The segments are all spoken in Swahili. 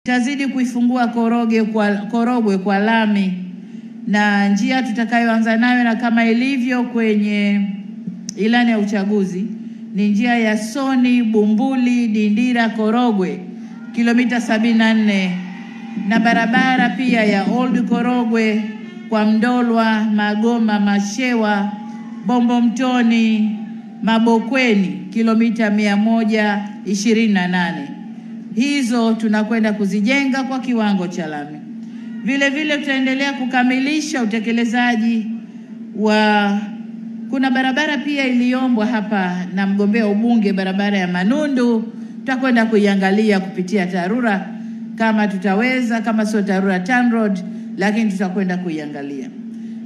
Tazidi kuifungua Korogwe kwa lami, na njia tutakayoanza nayo na kama ilivyo kwenye ilani ya uchaguzi ni njia ya Soni Bumbuli Dindira Korogwe kilomita 74, na barabara pia ya Old Korogwe kwa Mdolwa, Magoma, Mashewa, Bombo Mtoni, Mabokweni kilomita 128. Hizo tunakwenda kuzijenga kwa kiwango cha lami. Vile vile tutaendelea kukamilisha utekelezaji wa kuna barabara pia iliombwa hapa na mgombea ubunge, barabara ya Manundu. Tutakwenda kuiangalia kupitia TARURA kama tutaweza, kama sio TARURA TANROADS, lakini tutakwenda kuiangalia.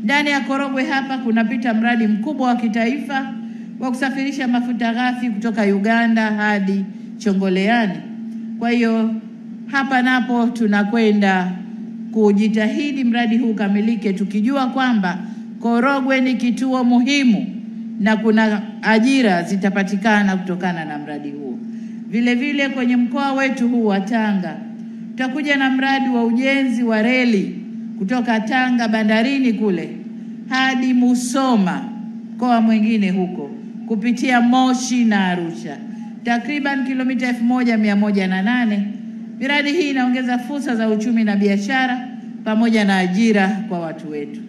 Ndani ya Korogwe hapa kunapita mradi mkubwa wa kitaifa wa kusafirisha mafuta ghafi kutoka Uganda hadi Chongoleani. Kwa hiyo hapa napo tunakwenda kujitahidi mradi huu kamilike, tukijua kwamba Korogwe ni kituo muhimu na kuna ajira zitapatikana kutokana na mradi huu. Vile vile kwenye mkoa wetu huu wa Tanga tutakuja na mradi wa ujenzi wa reli kutoka Tanga bandarini kule hadi Musoma, mkoa mwingine huko, kupitia Moshi na Arusha, takriban kilomita 1108. Miradi hii inaongeza fursa za uchumi na biashara pamoja na ajira kwa watu wetu.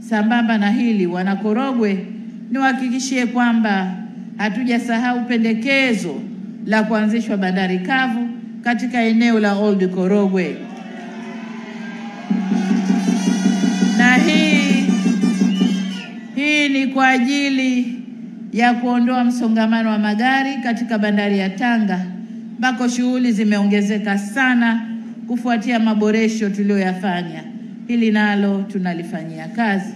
Sambamba na hili, wana Korogwe, niwahakikishie kwamba hatujasahau pendekezo la kuanzishwa bandari kavu katika eneo la Old Korogwe. Na hii ni kwa ajili ya kuondoa msongamano wa magari katika bandari ya Tanga, ambako shughuli zimeongezeka sana kufuatia maboresho tuliyoyafanya. Hili nalo tunalifanyia kazi.